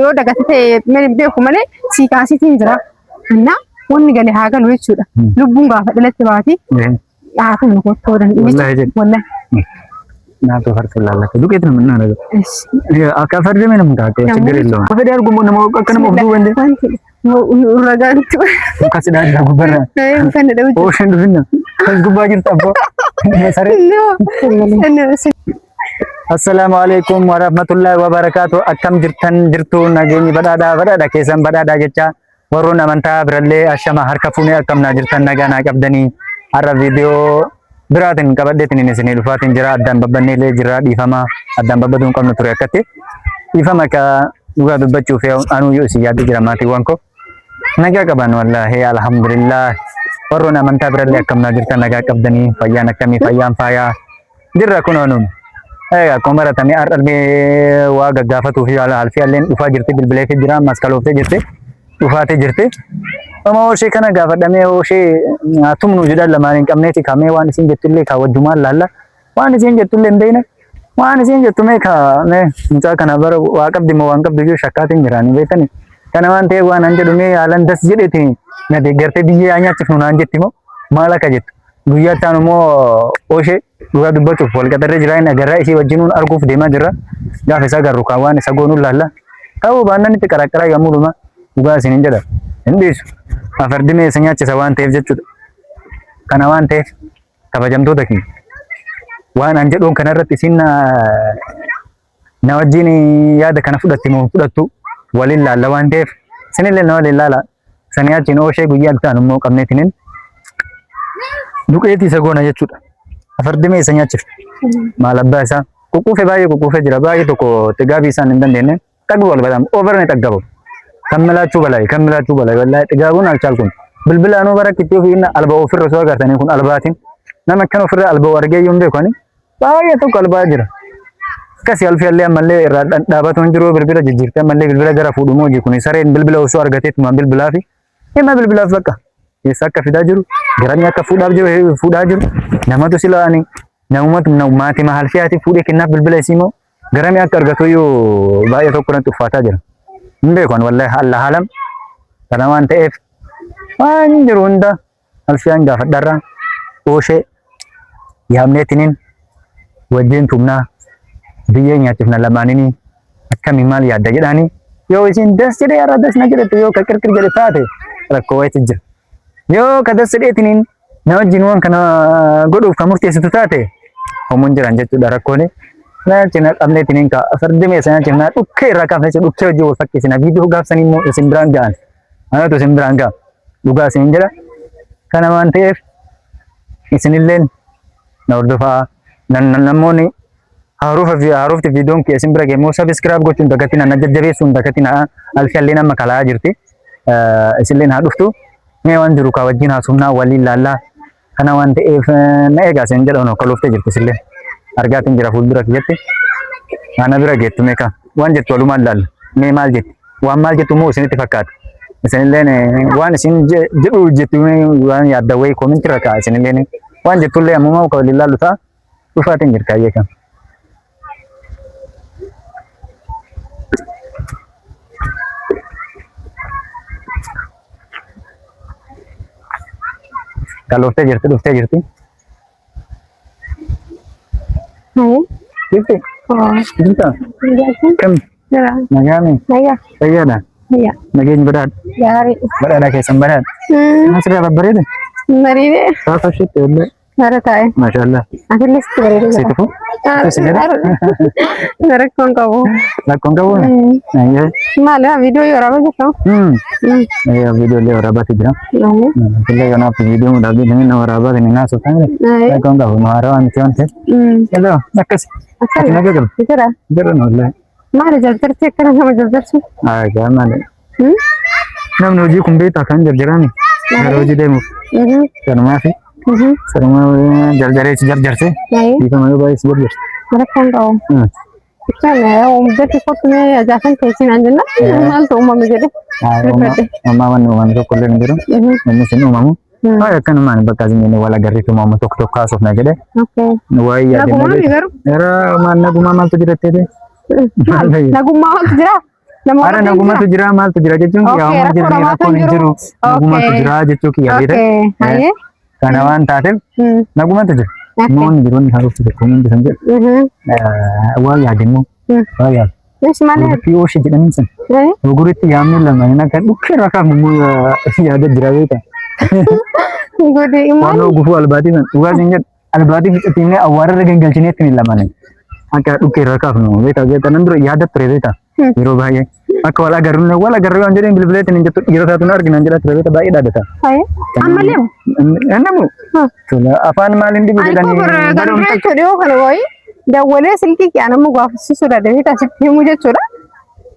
yoo dagatee beeku malee sii kaasitiin jira. እና wanni galee haa galu jechuudha. Lubbuun gaafa dhalatti baati. Haa kan kotoo dandeenye. Wallahi. Naatu farsa lallata. Duqeetu nama nana galu. Akka farda mana mukaa akka ችግር የለውም. Afadi argumo nama akka nama ofdu wende. Ragantu. Kasida ada gubara. Kan ada uji. Oh shendu finna. Gubba jirta abbo. Sare. Assalamu alaikum warahmatullahi wabarakatuh. Akkam jirtan jirtu nageenyi badhaadha keessan badhaadha jecha warroon amantaa birallee ashama harka fuunee akkam naa jirtan nagaa naa qabdanii har'a viidiyoo biraatiin qabadheetiin isinii dhufaatiin jira addaan babbanneelee jira dhiifama addaan babbaduun qabnu ture akkatti dhiifama ka dhugaa dubbachuuf anuu yoo isin yaaddu jira maatiiwwan koo nagaa qaban wallaahi alhamdulillah warroon amantaa birallee akkam naa jirtan nagaa qabdanii fayyaan akkamii fayyaan faayaa jirra kunoonuun akkuma baratame har'allee waa gaggaafatuuf alfii alleen dhufaa jirti bilbilee fi jira maskaloofte jirti dhufaate jirti. Amma hoshee kana gaafadhamee hoshee tumnu jedhan lamaan hin qabneeti kamee waan isin jettullee ka wajjumaan laalla waan isin jettullee hin beekne waan isin jettumee ka mucaa kana bara waa qabdi moo waan qabdi iyyuu shakkaatiin jiraanii beekani. Kana waan ta'eef waan an jedhumee haalan das jedheeti na deeggartee biyyee nyaachifnu naan jetti moo maal akka jettu. Guyyaa ta'an immoo hoshee dhugaa dubbachuuf wal qaxarree jira inni agarraa isii wajjinuun arguuf deemaa jirra. Gaafa isaa garuu kan waan isa goonuun laalla. Ta'uu baannaan itti qaraqqaraa yommuu dhuma dhugaa isin hin jedha. Hin dhiisu. Afardimee isa nyaachisa waan ta'eef jechuudha. Kana waan ta'eef kabajamtoota keenya. Waan an jedhuun kanarratti isin na wajjin yaada kana fudhatti moo fudhattu waliin laalla waan ta'eef isinillee na waliin laala. Isa nyaachiin hoshee guyyaa ta'an immoo qabneetiniin duqeetii isa goona jechuudha. Afardimee isa nyaachifte. Maal abbaa isaa ququufe baay'ee ququufe jira baay'ee tokko xigaabii isaan hin dandeenye xaggu wal badam overne xaggabu. Kan milaachuu balai wallahi xigaabuun alchaalkuun bilbila anuu bara kittii ofii inni alba ofirra soo agartanii kun albaatiin nama akkan ofirra alba argee yoon beekani baay'ee tokko albaa jira. Akkasii alfiyallee ammallee irraa dhaabatu hin jiru bilbila jijjiirtee ammallee bilbila gara fuudhumoo hojii kun sareen bilbila osoo argateetuma bilbilaa fi hima bilbilaaf bakka keessa akka fidaa jiru garamni akka fuudhaa jiru namatu silaani namumatu maatii mahalfiyaati fuudhee kennaaf bilbila isiimoo garamni akka argatu iyyuu baay'ee tokko irratti uffaataa jira. Hin beekan wallahi Allah alam kana waan ta'eef waan jiru hunda alfiyaan gaafadharra hoshee yaamneetiniin wajjin tumnaa biyyee nyaachifna lamaanini akkami maal yaadda jedhaani yoo isin das jedhee har'a das na jedhete yoo ka qirqir jedhe taate rakkoo wayiitu jira. Yoo ka das jedheetiniin na wajjin waan kana godhuuf ka murteessitu taate homuun jiran jechuudha rakkooni. Cina qabneetiniin ka afardimee sana cina dhukkee irraa kaafne dhukkee hojii wal fakkeessina viidiyoo gaafsanii immoo isin biraan ga'an anatu isin biraan ga'a dhugaa isin jedha kana waan ta'eef isinilleen na hordofaa namoonni haarofti viidiyoon kee isin bira geemmoo sabiskiraayib gochuun dagatiin na jajjabeessuun dagatiin alfiyallee nama kalaa jirti isinilleen haa dhuftu mee waan jiru ka wajjin haasumnaa waliin laallaa kana waan ta'eef na eegaa isin jedhan okkoloftee jirti isillee. Argaatiin jira fuuldura kiyyatti ana bira geettu meeqa waan jettu walumaan laalla mee maal jetti waan maal jettu moo isinitti fakkaata isinilleen waan isin jedhu jettu waan yaadda wayii koominti irra kaa'a isinilleen waan jettullee ammoo ka waliin laallu ta'a dhufaatiin jirta ayyee kan. Kalooftee jirti. Gitu. Cinta. Kam. Nagami. Iya dah. Iya. Nagin berat. Berat ada kesan berat. Masih ada berat. Berat. Apa sih tu? Berat ay. Masya Allah. Akhir list berat. Situ pun. Berat kong kau. Lakon kau. Iya. Malah video orang apa kau? Iya video le orang apa sih jam? Kalau yang apa video mudah dengan orang apa dengan nasu kan? Lakon kau maharawan cian sih. Hello. Nakas. Nak kerja? Kerja. Kerja nolak. Mana jalan cek kan sama jalan sih? Agak mana? Nam nuju kumbi takkan jalan ni. Nuju demo. Karena masih. Serumah jalan jar sih. Jika mau bayar sebentar. Mereka kau. Sana jadi fotonya jangan kecil aja nak. Mal tu umam jadi. Umam tu kuliah ni tu. Mungkin umamu. Ya kan mana bekas ini wala gari tu mama tok kasus na jadi. Okay. Wah iya. Lagu mana ni baru? Era mana guma mal tu jadi tadi. Lagu mana tu jadi? Ara nagumatu jira maaltu jira jechuun yaa jira rakkoon hin jiru nagumatu jira jechuu kiyya beekte kana waan taateef nagumatu jira namoonni jiruun haruuf tokko hundi san jedhu waa yaadimmoo waa yaadu. Fi ooshi jedhanii san gurguritti yaamni lama inni akka dhukkee rakaa mummoo yaada jira beekta. Waan gufuu albaatii san dhugaa sin jedhu albaatii fixatiin awwaarra gangalchineetti ni lamane akka dhukkee rakaa nu beekta nan dura yaada ture beekta. Yeroo baay'ee akka wal agarru waan jedheen bilbileetiin hin jettu dhiira taatuun argina jedha ture beekta baay'ee dhaadata. Ammallee namu afaan maaliin dhibu jedhanii garuu dhiyoo kana wayi dawwalee silkii kiyaan amma gaafasisu sodaadha beekta sitti himuu jechuudha.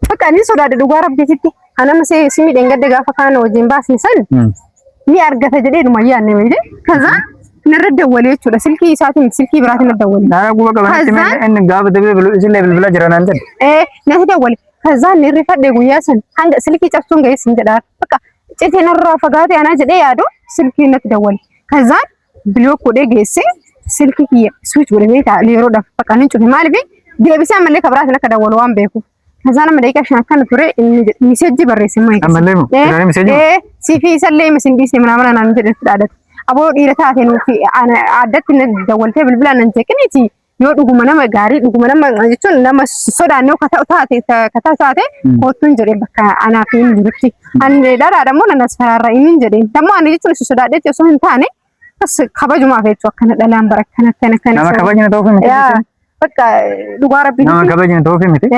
Bakka inni sodaadha dhugaa rabbiisitti anama simii dhengadde gaafa kaan wajjin baasni san ni argata jedhee dhuma yaanne wayide kaza narra dawwalee jechuudha silkii isaatiin silkii biraatiin dawwalee. Naa guba qabanatti inni gaafa dabee isillee bilbila jira naan jedhe. Natti dawwalee kaza inni rifadhe guyyaa san hanga silkii cabsuun ga'e sin jedhaa bakka citeen irraa fagaatee anaa jedhee yaadu silkii natti dawwalee kaza biloo kodhee geesse silkii kiyya switch godhamee ta'a yeroodhaaf bakka inni cufe maaliif deebisee ammallee kabiraatiin akka dawwalu waan beekuuf. Kaza nama daqiiqaa 5 kan ture miseejii barreesse maayii. Ammallee moo ilaali miseejii? Siifii isallee misindisee mana naan jedhetti dhaadatu. Aboo dhiira taatee nuufi addatti na dawwaltee bilbilaan nan jeeqiniiti yoo dhuguma nama gaarii dhuguma nama jechuun nama sodaannoo kataa taate kootuun jedhee bakka anaa fi hin jirutti. Ani dhadhaadha moo nan asfaraarra inni jedheen. Dammoo ani jechuun isu sodaadheetti osoo hin taane kabajumaaf jechuu akkana dhalaan bara akkana. Nama kabajna ta'uu fi miti. Bakka dhugaa rabbii. Nama kabajna ta'uu fi miti.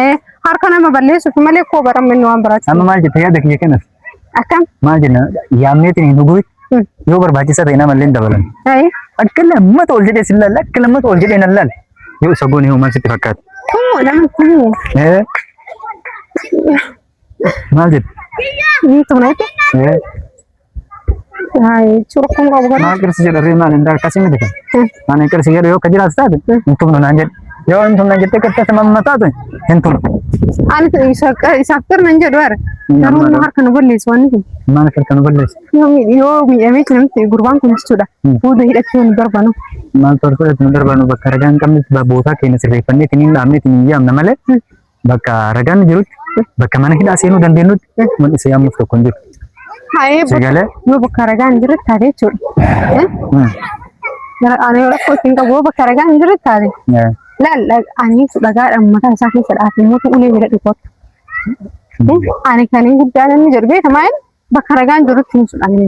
Harka nama balleessuuf malee koo baramne waan baraati. Amma maal jettee yaada kiyya kennas? Akkam? Maal jenna yaamneetiin hin dhuguuti yoo barbaachisaa ta'e nama illee dabalan. Akka lammata ol jedhee sillaal akka lammata ol jedhee nan laal yoo isa goone hoo maal sitti fakkaata? Nama kumuu. Maal jette? Ni tunaati. Curkuun qabu gara. Maal kirsi jedharee maal hin akkasii miti kan? Maal kirsi jedhu yoo akka jiraatu taate hin tumnu naan jedhe. Yoo hin tumna jettee kirtasa mammataatu hin tumnu. Ani isaaf turnan jedhu ara. Garuu harka nu balleessu waan kun. Maal harka nu balleessu? Yoo miidhamee namti gurbaan kun jechuudha. Fuuldura hidhachuu nu darbanu. Maal tortorratti nu darbanu bakka ragaan qabnes bootaa keenya sirreeffannee ittiin hin dhaabne ittiin hin yaamna malee bakka ragaan jirutti bakka mana hidhaa seenuu dandeenyutti mul'isee yaamuuf tokko hin jiru. Sagalee yoo bakka ragaan jirutti taate jechuudha. Ani yoo rakkoo ittiin qabu bakka ragaan jirutti taate. Laal ani dhagaadhaan mataa isaa keessa dhaabee mootu ulee bira dhukkootu. Ani kan hin guddaan inni jedhu beekama bakka ragaan jirutti hin sudhanne.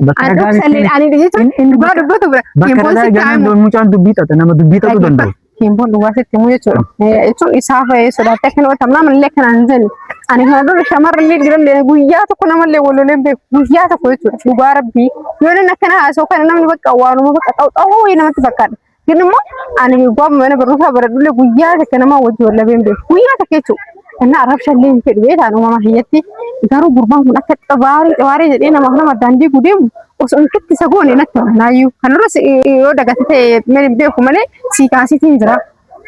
Bakka ragaan ani jechuun dhugaa dubbatu bira. Bakka ragaan mucaan dubbii xaxa nama dubbii xaxuu danda'u. Kimboon dhugaa sitti himuu jechuudha. Jechuun isaaf sodaatee kan wata namallee kanaan jennu. Ani kana dura shamarrallee jiranlee guyyaa tokko namallee waloleen beeku guyyaa tokko jechuudha. Dhugaa rabbii yoo inni akkana haasa'u kana namni bakka waanuma bakka xaawxaawoo wayii namatti fakkaata. Kenapa? Ani gua mana berusaha berdua guyya sekarang mau jual lebih deh. Guyya tak kecu. Karena Arab Salim ke dua tahun mama hiyati. Garu berbang nak tebari jadi nama dandi gudem. Usungkit kisahku ni nak nayu. Karena yo dah kata meri dia kumane si kasih tinjera.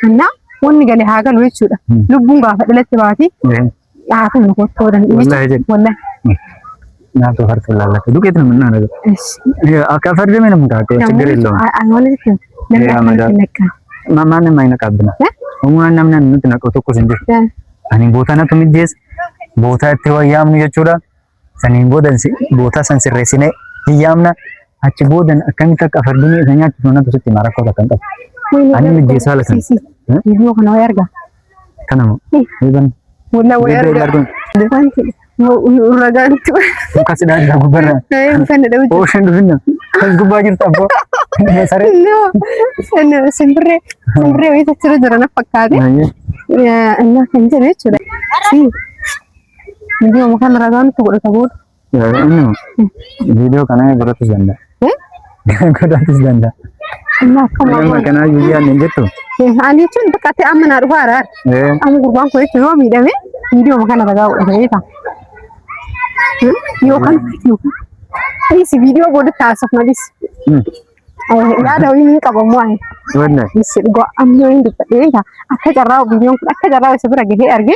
Karena pun gale haga luar sudah. Lu bunga adalah tebati. Aku nak kotor dan ini. Wallah. Nah tu harus lalu. Itu kita mana ada? Ya, akak farda mana muda tu segera lo. Angolnya tu. Mama ne main kabna. Umur namna nuti nak otok kusindir. Ani bota na tumi jes. Bota tewa yam nu jechura. Sani bota san sirresine yamna. Achi bodan akan tak afardini sanya tuna tu seti marak kota kantor. Ani mi jes wala san. Ibu kana wayarga. Kana mo. Iban. Wala wayarga. Uragan tu. Kasih dah dah gubernur. Bukan ada ujian. Oh sendirinya. Kan gubernur tahu. No, sempre itu cerita jalan apa kali? Ya, enak kan jadi sudah. Si, video makan ragan tu boleh kabur. Ya, ini video karena gratis ganda. Gratis ganda. Enak kamu. Makan aja juga ninja tu. Ani tu untuk kata aman arwara. Amu kurang kau itu mau video me? Video makan ragan ada itu. Yo kan, ini si video boleh tasuk malis. Ya ada ini kamu muai. Benar. Mesti gua ambil ini dapat deh ya. Aku jarang video, aku jarang seberapa gede harga.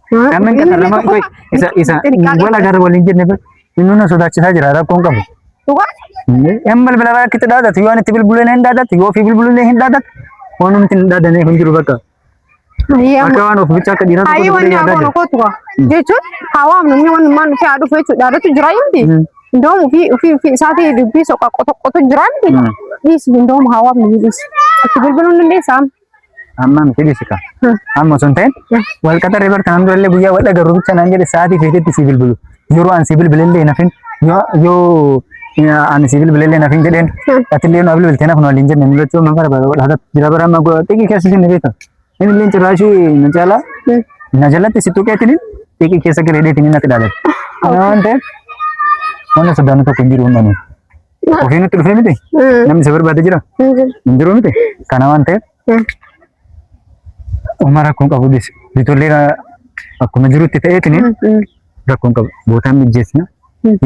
Kamen kata lama, isa. Gua lagar boleh jadi nih. Ini nuna sudah cerita jarang kau kamu. Tuh? Embal bela kita dadat. Yo ane tibil bulan yang dadat. Yo fibil bulan yang dadat. Ono mungkin dadat nih kunjur baka. Akka waan of bicha akka dhiiraa tokko illee yaadaa jira. Jechuun hawaam namni waan man fi haadhu fe'u dhaadatu jira yimti. Ndoomu fi isaatii dubbii soqa qotoqqotu jira yimti. Dhiis ndoomu hawaam ni dhiis. Itti bilbiluun dandeessaa? Amma miti dhiisika. Amma osoo hin ta'in wal qaxarree bartaan durallee guyyaa wal dhagarru bicha naan jedhe sa'aatii feetetti si bilbilu. Yeroo an si bilbilellee nafin yoo ani si bilbilellee nafin jedheen atillee nu bilbiltee naf nu waliin jenne nu jechuun man bara bara jira bara amma xiqqii keessa sinni beeka. Inni illee cirraashii na caalaa na jalatti si tuqeetiin xiqqii keessa gareedheetiin natti dhaalate. Kana waan ta'eef wanna sodaanu tokko hin jiru hundanii. Ofii nutti dhufee miti namni isa barbaade jira hin jiru miti. Kana waan ta'eef Umar rakkoon qabu dis bitollee akkuma jirutti ta'eetiin rakkoon qabu bootaan mijeessina.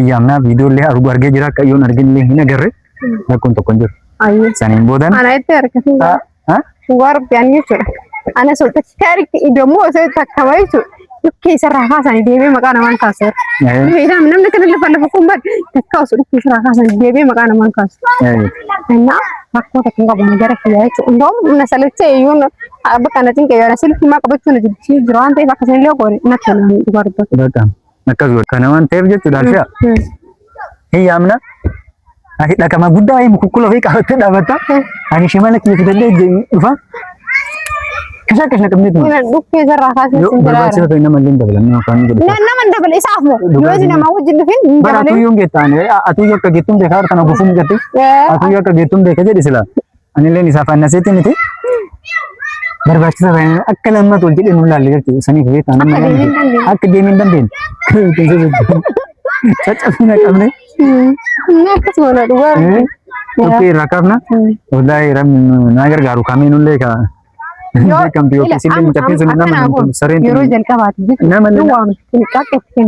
Iyyaamnaa viidiyoollee argee jira akka yoon arginillee hin agarre rakkoon tokko hin jiru. Saniin boodan. Ana itti argatu. Warbiyaan jechuudha. Ana sooltatti taarikti idammoo osoo takkamaa jechuudha. Dhukkee isarraa kaasanii deebee maqaa namaan kaasu. Namni kana lafa kun bad takka osoo dhukkee isarraa kaasanii deebee maqaa namaan kaasu. Innaa rakkoo takka hin qabu gara kiyyaa jechuudha. Ndoom na salachee iyyuu bakka na xinqee yoo na silkii maa qabachuu na jira waan ta'eef akkasuma illee goone natti tolaan dhugaarudha. Akkas godhe kana waan ta'eef jechuudha alfiya. Hiyyaamna ati dhaqama guddaa wayi mukukkula ofii qabattee dhaabatta. Ani shimala kiyya fidadhee dhufa. Kasa kasna qabnee tuma. Dhukkee isarraa kaasee sin jiraara. Barbaachisa ta'e nama illee hin dabalan kan godhu. Nama hin dabale isaaf moo yoo isin nama wajjin dhufin hin dabale. Bara atuyyoo geettaan atuyyoo akka geettuun beekaa kana gufuun gatte. Atuyyoo akka geettuun beeka jedhi sila. Ani illee isaaf annaseetti miti. Barbaachisa ta'e akka lamma tol jedhee nuun laalle jechuudha. Saniif beekaa nama akka deemee hin dandeenye. Caccabina qabne. Akkasuma na dhugaa. Oke rakabna. Wallahi ram na gargaaru kamiinullee ka. Kamti yookiin sillee mucaffee sun nama kun sareen. Yeroo jalqabaati jechuudha. Nama waan xiqqaaqetti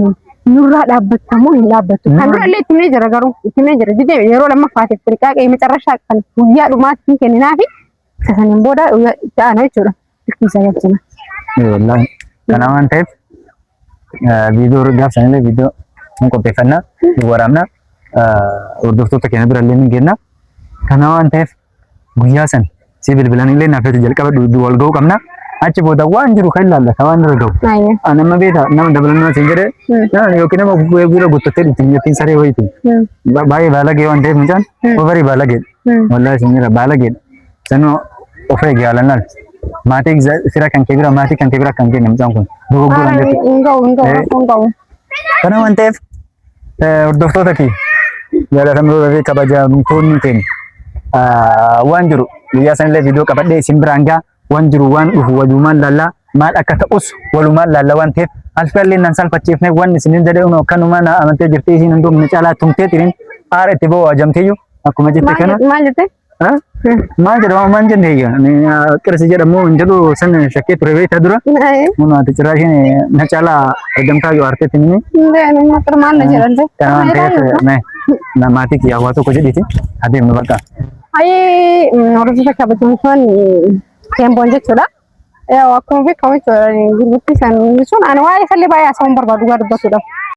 nurraa dhaabbatamuu hin dhaabbattu. Kan durallee ittimee jira garuu ittimee jira. Didee yeroo lammaffaatiif xiqqaaqee macarrashaa kan guyyaa dhumaatti kenninaafi saniin booda itti aanu jechuudha. Ilkiisa galchina. Wallahi kana waan ta'eef viidiyoo gaafsanillee viidiyoo mun qopheeffannaa waraabna hordoftoota keenya birallee ni kenna. Kana waan ta'eef guyyaa san si bilbilanillee naaf jalqaba wal ga'uu qabna. Achi booda waan jiru kan ilaallata waan irra ga'u. Nama beeta nama dabalannaa siin jedhee yookiin nama gurra guuttattee dhuftiin jettiin saree wayiiti. Baay'ee baalagee waan ta'eef mucaan ofarii baalageedha. Wallaahi siin jira baalageedha. Sanuu of eegi jaalannaan. Maatii fira kan kee bira maatii kan kee bira kan kenne mucaan kun. Dogoggoraan jechuudha. Kana waan ta'eef hordoftoota kee jaalatamtoota fi kabajamtoonni keenya waan jiru guyyaa sanillee viidiyoo qabadhee isin biraan gaa waan jiru waan dhufu walumaan laallaa maal akka ta'us walumaan laallaa waan ta'eef alfaallee nan salphachiifne waan isinin jedhee kanuma na amantee jirtee isin hunduu mina caalaa tumtee tiriin aara itti ba'u ajamteeyyu akkuma jette kana. Maal jette? Maal jedhama maan jenne qirsi jedhamu hin jedhu san shakkee ture beektaa dura. Mun ati cirraashin na caalaa argamtaa yoo arteetti nimi. Maal na jedhante? Kanaan ta'eef na maatii kiyyaa waa tokko jedhiti adeemnu bakka. Hordoftoota kabajamtoon Kemboon jechuudha. Akkuma beekamu jechuudha gurgurtii san sun ani waa'ee sallee baay'ee haasa'uun barbaadu gaa dubbatuudhaaf.